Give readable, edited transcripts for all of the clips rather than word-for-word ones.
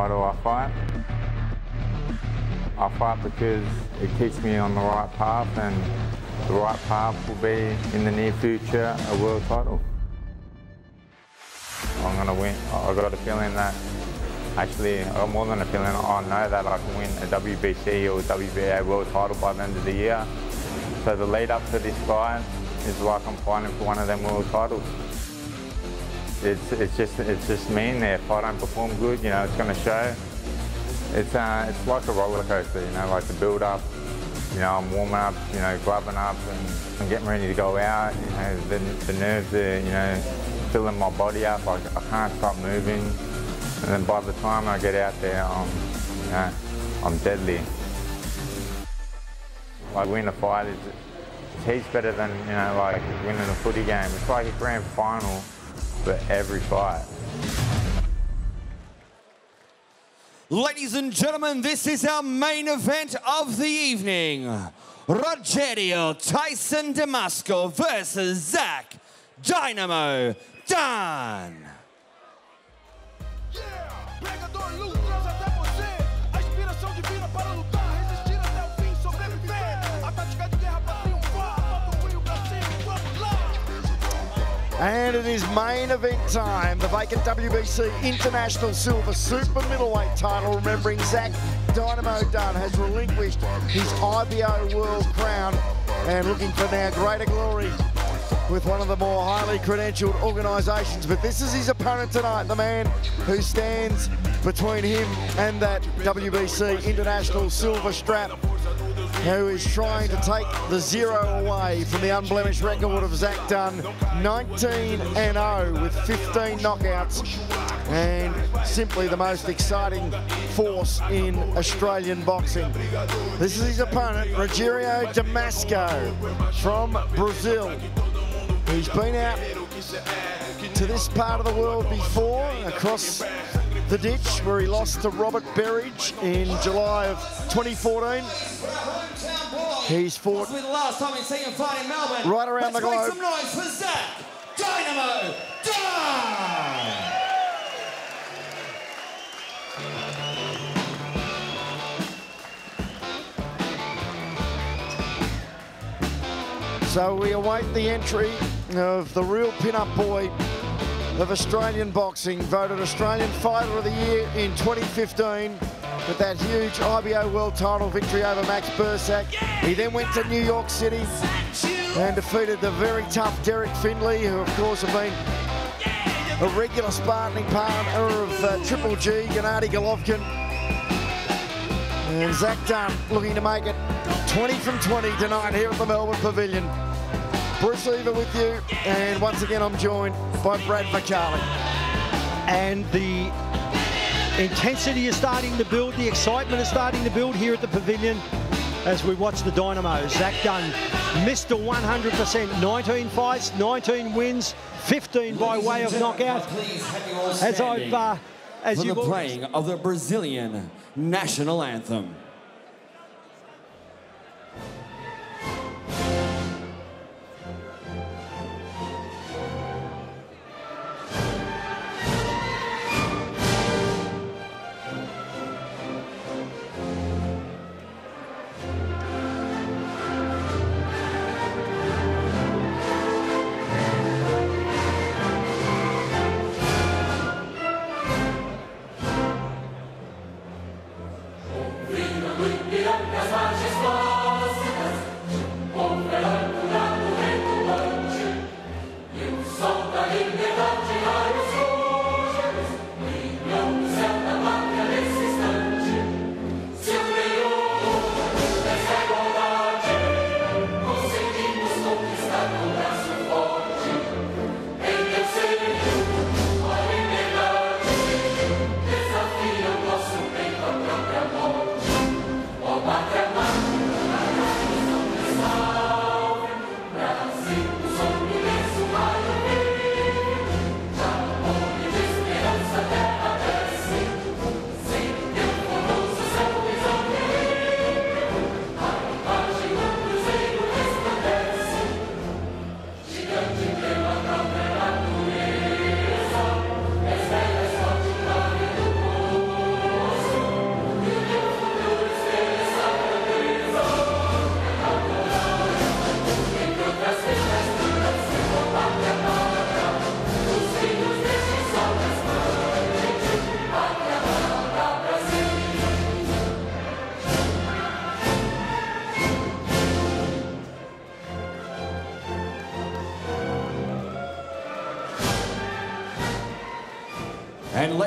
Why do I fight? I fight because it keeps me on the right path, and the right path will be, in the near future, a world title. I'm going to win. I've got a feeling that, actually, I've got more than a feeling, I know that I can win a WBC or WBA world title by the end of the year. So the lead up to this fight is like I'm fighting for one of them world titles. It's just me in there. If I don't perform good, you know, it's going to show. It's like a roller coaster, you know, like the build up. You know, I'm warming up, you know, gloving up, and I'm getting ready to go out. You know, the nerves are, you know, filling my body up. I can't stop moving. And then by the time I get out there, you know, I'm deadly. Like, winning a fight is heaps better than, you know, like winning a footy game. It's like a grand final for every fight. Ladies and gentlemen, this is our main event of the evening. Rogerio Tyson Damasco versus Zach Dynamo Dunn. And it is main event time. The vacant WBC International Silver Super Middleweight title. Remembering Zach Dynamo Dunn has relinquished his IBO World Crown and looking for now greater glory with one of the more highly credentialed organisations. But this is his opponent tonight, the man who stands between him and that WBC International Silver strap, who is trying to take the zero away from the unblemished record of Zach Dunn, 19-0 with 15 knockouts, and simply the most exciting force in Australian boxing. This is his opponent, Rogerio Damasco from Brazil. He's been out to this part of the world before, across the ditch, where he lost to Robert Berridge in July of 2014. He's fought the last time we've seen him fight in Melbourne. Right around the globe. Let's make some noise for Zach Dynamo Dunn! So we await the entry of the real pin-up boy of Australian boxing, voted Australian Fighter of the Year in 2015 with that huge IBO World title victory over Max Bursak. He then went to New York City and defeated the very tough Derek Findlay, who of course have been a regular sparring partner of Triple G, Gennady Golovkin. And Zach Dunn looking to make it 20 from 20 tonight here at the Melbourne Pavilion. Bruce Eva with you, and once again I'm joined by Brad McCarley. And the intensity is starting to build, the excitement is starting to build here at the Pavilion as we watch the Dynamos. Zach Dunn, Mr. 100%, 19 fights, 19 wins, 15 by way of knockout. As you've playing of the Brazilian national anthem.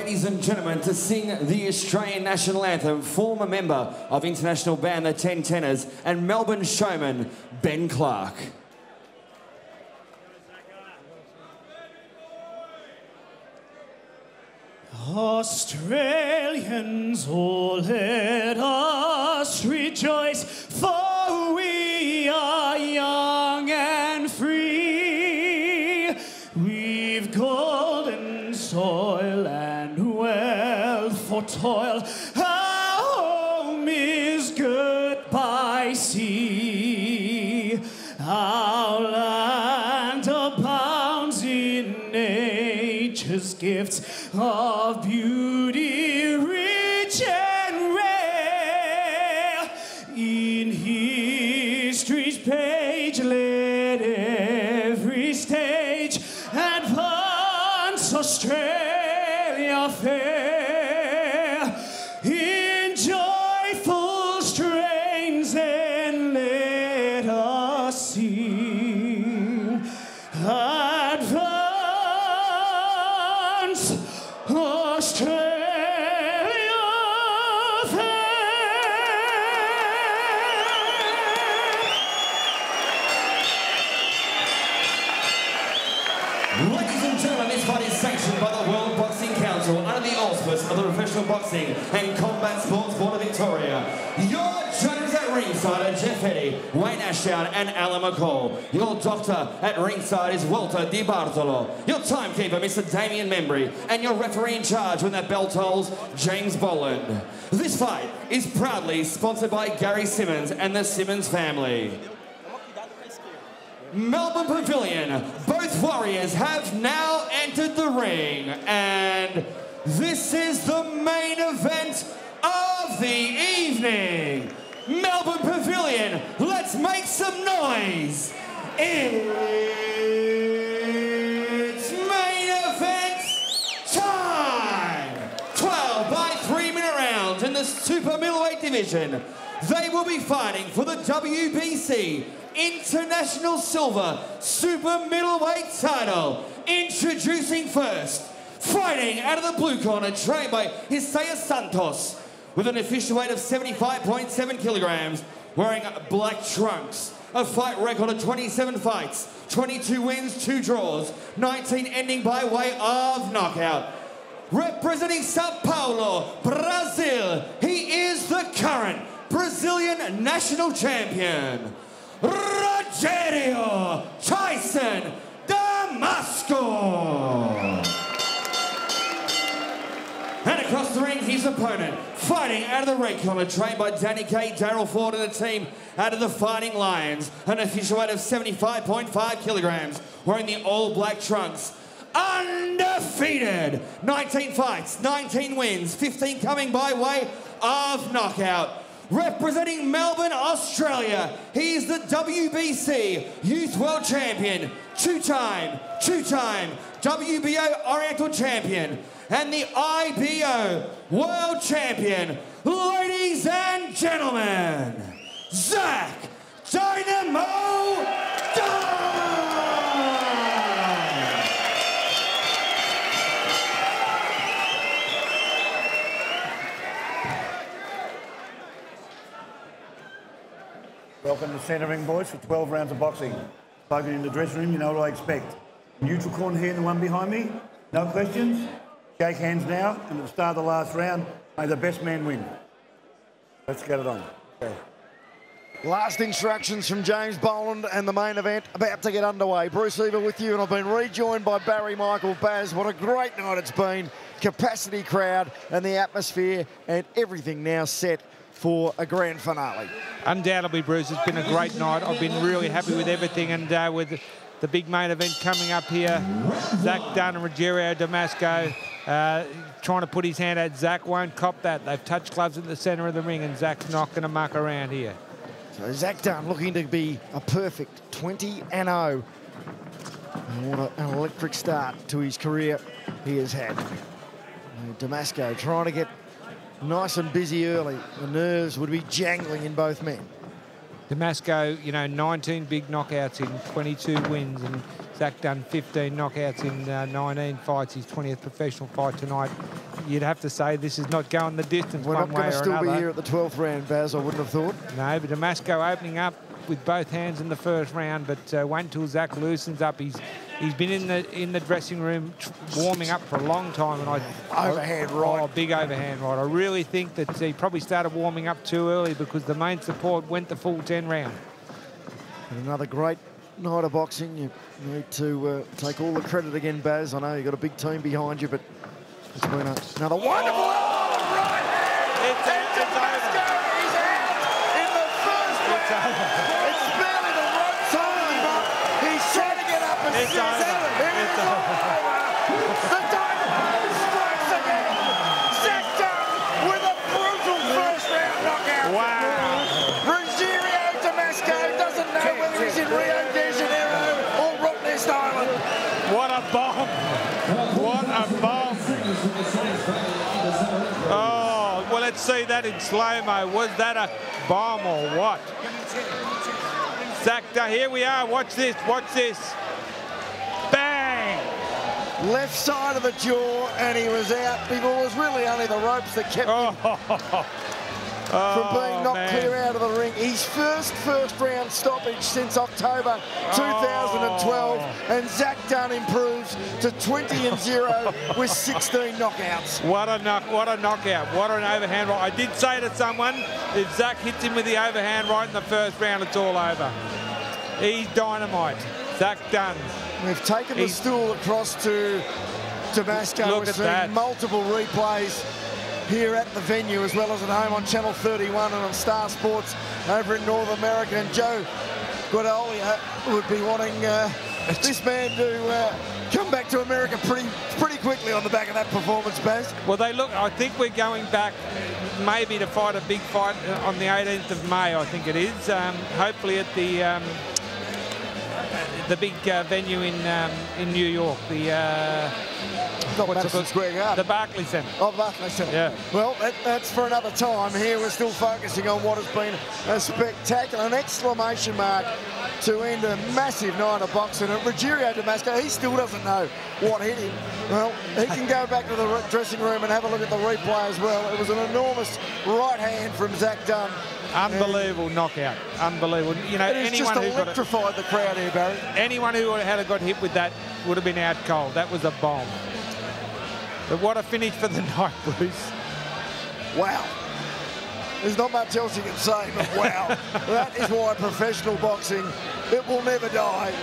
ladies and gentlemen, to sing the Australian National Anthem, former member of international band The 10 Tenors and Melbourne showman, Ben Clark. Australians, oh, let us rejoice, for we are young and free. We've golden soil and wealth for toil. Our home is good by sea. Our land abounds in nature's gifts of beauty rich and rare. In history's page let every stage advance Australia fair. In joyful strains then let us sing. Advance Australia fair. Ladies and gentlemen, this fight is sanctioned by the World Boxing Council under the auspices of the Professional Boxing and Combat Sports Board of Victoria. Your judges at ringside are Jeff Eddy, Wayne Ashdown and Alan McCall. Your doctor at ringside is Walter Di Bartolo. Your timekeeper, Mr. Damien Membry. And your referee in charge when that bell tolls, James Boland. This fight is proudly sponsored by Gary Simmons and the Simmons family. Melbourne Pavilion, both warriors have now entered the ring, and this is the main event of the evening. Melbourne Pavilion, let's make some noise. It's main event time. 12 by 3-minute rounds in the super middleweight division. They will be fighting for the WBC International Silver Super Middleweight title. Introducing first, fighting out of the blue corner, trained by Isaiah Santos, with an official weight of 75.7 kilograms, wearing black trunks. A fight record of 27 fights, 22 wins, 2 draws, 19 ending by way of knockout. Representing Sao Paulo, Brazil, he is the current Brazilian national champion, Rogerio Tyson Damasco. And across the ring, his opponent, fighting out of the red corner, trained by Danny Kay, Daryl Ford and the team out of the Fighting Lions, an official weight of 75.5 kilograms, wearing the all-black trunks. Undefeated, 19 fights, 19 wins, 15 coming by way of knockout. Representing Melbourne, Australia, he is the WBC Youth World Champion, two-time WBO Oriental Champion, and the IBO World Champion. Ladies and gentlemen, Zach Dynamo Dunn! Welcome to Centre Ring, boys, for 12 rounds of boxing. Spoken in the dressing room, you know what I expect. Neutral corner here and the one behind me. No questions. Shake hands now, and at the start of the last round, may the best man win. Let's get it on. Okay. Last instructions from James Boland, and the main event about to get underway. Bruce Eva with you, and I've been rejoined by Barry Michael. Baz, what a great night it's been. Capacity crowd and the atmosphere and everything now set for a grand finale. Undoubtedly, Bruce, it's been a great night. I've been really happy with everything, and with the big main event coming up here, Zach Dunn and Rogerio Damasco trying to put his hand out. Zach won't cop that. They've touched gloves at the centre of the ring, and Zach's not going to muck around here. So Zach Dunn looking to be a perfect 20-0. And what an electric start to his career he has had. Damasco trying to get nice and busy early. The nerves would be jangling in both men. Damasco, you know, 19 big knockouts in 22 wins, and Zach Dunn 15 knockouts in 19 fights. His 20th professional fight tonight. you'd have to say this is not going the distance We're one not going way to or still another. be here at the 12th round, Baz, I wouldn't have thought. No, but Damasco opening up with both hands in the first round, but wait until Zach loosens up. He's been in the dressing room warming up for a long time, and Overhand right. Oh, big overhand right. I really think that he probably started warming up too early because the main support went the full 10 round. And another great night of boxing. You need to take all the credit again, Baz. I know you've got a big team behind you, but it's been another wonderful right hand. It's Damasco is out in the first round. It's barely the right time, but he's trying to get up and It's over. It's over. The Dynamo strikes again. Zach Dunn with a brutal first round knockout. Wow. Rogerio Damasco doesn't know whether he's in Rio de Janeiro or Rottnest Island. What a bomb. What a bomb. Oh, well, let's see that in slow-mo. Was that a bomb or what? Zach, here we are. Watch this. Watch this. Bang. Left side of the jaw, and he was out. It was really only the ropes that kept him from being knocked clear out of the ring. His first round stoppage since October 2012, and Zach Dunn improves to 20-0 with 16 knockouts. What a knockout. What an overhand right. I did say to someone, if Zach hits him with the overhand right in the first round, it's all over. He's dynamite. Zach Dunn. We've taken the stool across to Damasco. We've seen multiple replays here at the venue as well as at home on Channel 31 and on Star Sports over in North America. And Joe DeGuardia would be wanting this man to come back to America pretty quickly on the back of that performance, Baz. Well, I think we're going back maybe to fight a big fight on the 18th of May, I think it is. Hopefully at the big venue in New York, the Barclays Centre. Oh, the Barclays Centre. Yeah. Well, that's for another time. Here we're still focusing on what has been a spectacular, an exclamation mark to end a massive night of boxing. And Rogerio Damasco, he still doesn't know what hit him. Well, he can go back to the dressing room and have a look at the replay as well. It was an enormous right hand from Zach Dunn. Unbelievable knockout. Unbelievable. You know, anyone who electrified the crowd here, Barry. Anyone who had got hit with that would have been out cold. That was a bomb. But what a finish for the night, Bruce. Wow. There's not much else you can say, but wow. That is why professional boxing, it will never die.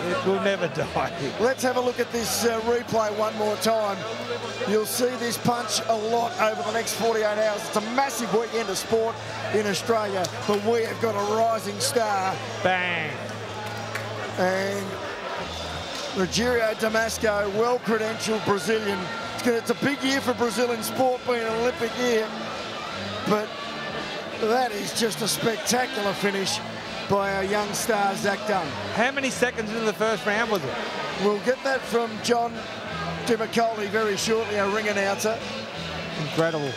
It will never die. Let's have a look at this replay one more time. You'll see this punch a lot over the next 48 hours. It's a massive weekend of sport in Australia, but we have got a rising star. Bang. And Rogerio Damasco, well-credentialed Brazilian. It's a big year for Brazilian sport, being an Olympic year, but that is just a spectacular finish by our young star, Zach Dunn. How many seconds into the first round was it? We'll get that from John DeMcCauley very shortly, our ring announcer. Incredible.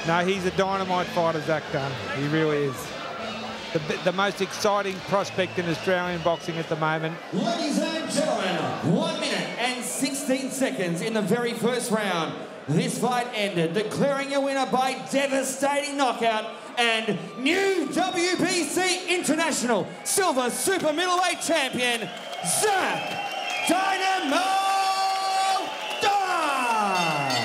No, he's a dynamite fighter, Zach Dunn. He really is. The most exciting prospect in Australian boxing at the moment. Ladies and gentlemen, 1 minute and 16 seconds in the very first round. This fight ended, declaring a winner by devastating knockout and new WBC International Silver Super Middleweight Champion, Zach Dynamo Dunn!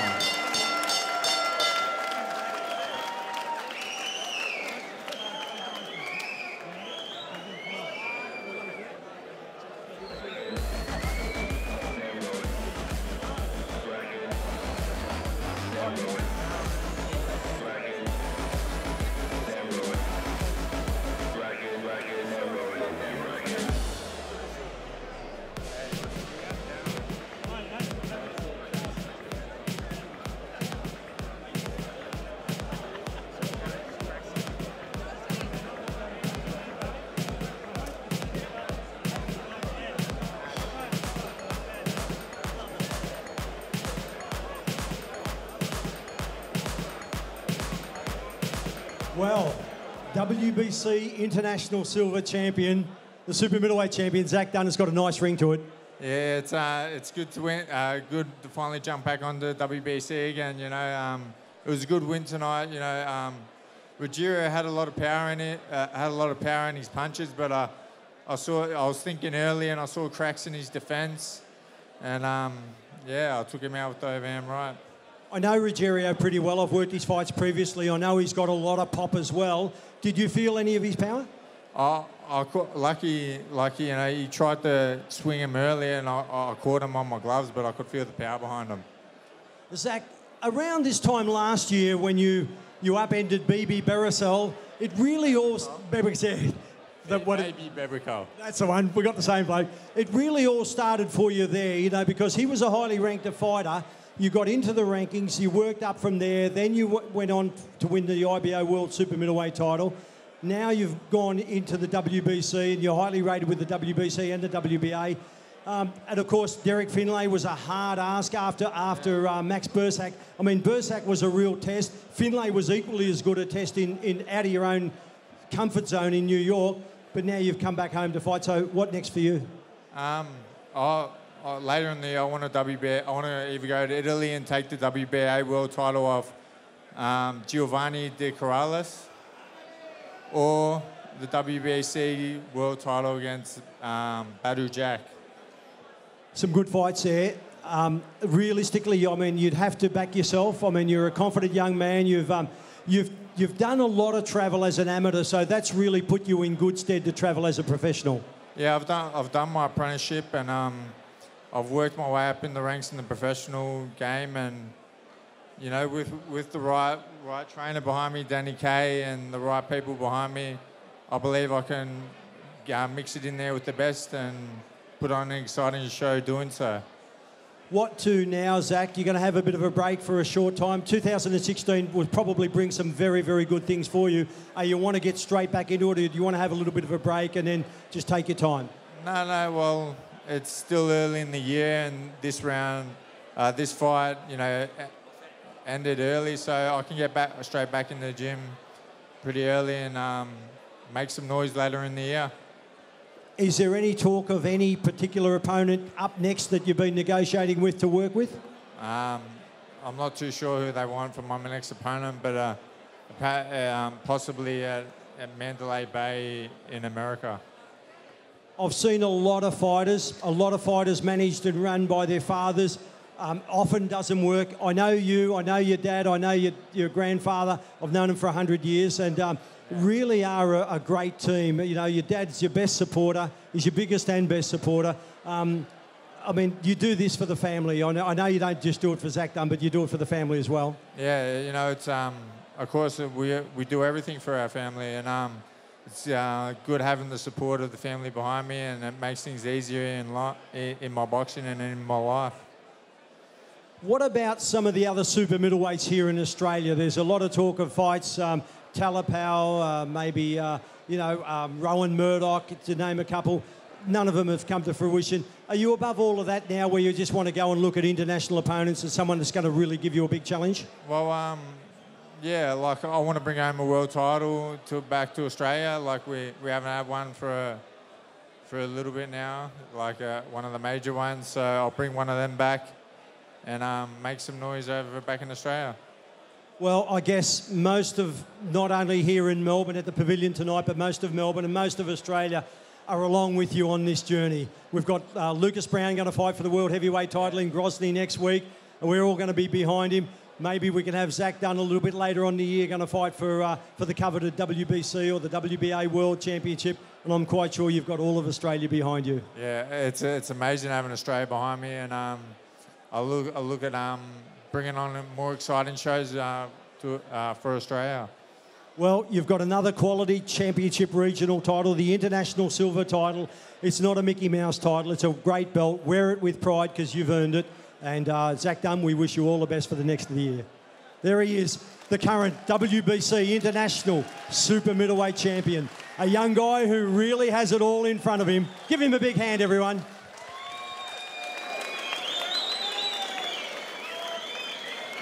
Well, WBC International Silver Champion, the Super Middleweight Champion, Zach Dunn has got a nice ring to it. Yeah, it's good to win. Good to finally jump back onto WBC again. You know, it was a good win tonight. You know, Ruggiero had a lot of power in it. Had a lot of power in his punches, but I was thinking early, and I saw cracks in his defence, and yeah, I took him out with the overhand right. I know Ruggiero pretty well. I've worked his fights previously. I know he's got a lot of pop as well. Did you feel any of his power? I caught, lucky, you know, he tried to swing him earlier, and I caught him on my gloves, but I could feel the power behind him. Zach, around this time last year when you upended BB Berisol, it really all... Berisol. Baby Bebrico. That's the one. We got the same bloke. It really all started for you there, you know, because he was a highly ranked fighter. You got into the rankings, you worked up from there, then you went on to win the IBO World Super Middleweight title. Now you've gone into the WBC and you're highly rated with the WBC and the WBA. And of course, Derek Finlay was a hard ask after Max Bursak. I mean, Bursak was a real test. Finlay was equally as good a test in out of your own comfort zone in New York. But now you've come back home to fight. So what next for you? Later in the year, I want to WBA. I want to either go to Italy and take the WBA world title off Giovanni De Corrales, or the WBC world title against Badou Jack. Some good fights there. Realistically, I mean, you'd have to back yourself. I mean, you're a confident young man. You've done a lot of travel as an amateur, so that's really put you in good stead to travel as a professional. Yeah, I've done my apprenticeship, and I've worked my way up in the ranks in the professional game, and you know, with the right trainer behind me, Danny Kay, and the right people behind me, I believe I can mix it in there with the best and put on an exciting show doing so. What to now, Zach? You're going to have a bit of a break for a short time. 2016 will probably bring some very, very good things for you. You want to get straight back into it, or do you want to have a little bit of a break and then just take your time? No, well, it's still early in the year, and this round, this fight, you know, ended early, so I can get straight back in the gym pretty early and make some noise later in the year. Is there any talk of any particular opponent up next that you've been negotiating with to work with? I'm not too sure who they want for my next opponent, but possibly at Mandalay Bay in America. I've seen a lot of fighters managed and run by their fathers. Often doesn't work. I know you, I know your dad, I know your grandfather. I've known him for 100 years, and really are a great team. You know, your dad's your best supporter. He's your biggest and best supporter. I mean, you do this for the family. I know you don't just do it for Zach Dunn, but you do it for the family as well. Yeah, you know, it's of course we do everything for our family, and it's good having the support of the family behind me, and it makes things easier in my boxing and in my life. What about some of the other super middleweights here in Australia? There's a lot of talk of fights. Talapau, maybe, Rowan Murdoch, to name a couple. None of them have come to fruition. Are you above all of that now, where you just want to go and look at international opponents and someone that's going to really give you a big challenge? Well, yeah, like I want to bring home a world title back to Australia. Like we haven't had one for a little bit now, like one of the major ones. So I'll bring one of them back and make some noise back in Australia. Well, I guess most of, not only here in Melbourne at the Pavilion tonight, but most of Melbourne and most of Australia are along with you on this journey. We've got Lucas Brown going to fight for the World Heavyweight title in Grozny next week, and we're all going to be behind him. Maybe we can have Zach Dunn a little bit later on in the year going to fight for the coveted WBC or the WBA World Championship, and I'm quite sure you've got all of Australia behind you. Yeah, it's amazing having Australia behind me, and I look at bringing on more exciting shows for Australia. Well, you've got another quality championship regional title, the international silver title. It's not a Mickey Mouse title. It's a great belt. Wear it with pride because you've earned it. And Zach Dunn, we wish you all the best for the next of the year. There he is, the current WBC International Super Middleweight Champion. A young guy who really has it all in front of him. Give him a big hand, everyone.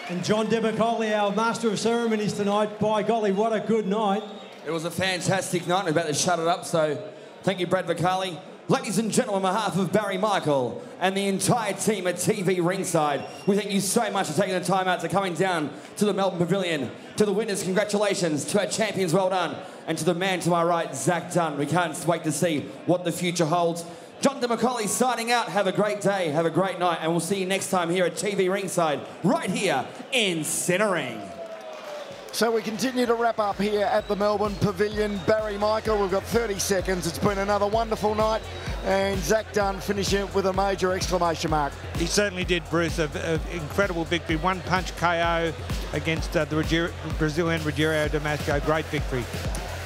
And John DeMacoli, our Master of Ceremonies tonight. By golly, what a good night. It was a fantastic night. We're about to shut it up, so thank you, Brad Vicali. Ladies and gentlemen, on behalf of Barry Michael and the entire team at TV Ringside, we thank you so much for taking the time out to coming down to the Melbourne Pavilion. To the winners, congratulations. To our champions, well done. And to the man to my right, Zach Dunn. We can't wait to see what the future holds. John DeMacaulay signing out. Have a great day, have a great night, and we'll see you next time here at TV Ringside, right here in Centre Ring. So we continue to wrap up here at the Melbourne Pavilion. Barry Michael, we've got 30 seconds. It's been another wonderful night. And Zach Dunn finishing it with a major exclamation mark. He certainly did, Bruce. An incredible victory. One punch KO against the Brazilian Rigside Damasco. Great victory.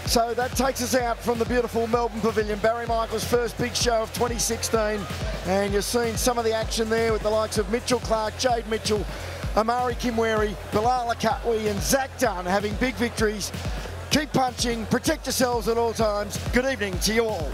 So that takes us out from the beautiful Melbourne Pavilion. Barry Michael's first big show of 2016. And you're seeing some of the action there with the likes of Mitchell Clark, Jade Mitchell, Amari Kimweri, Bilal Akatwi and Zach Dunn having big victories. Keep punching, protect yourselves at all times. Good evening to you all.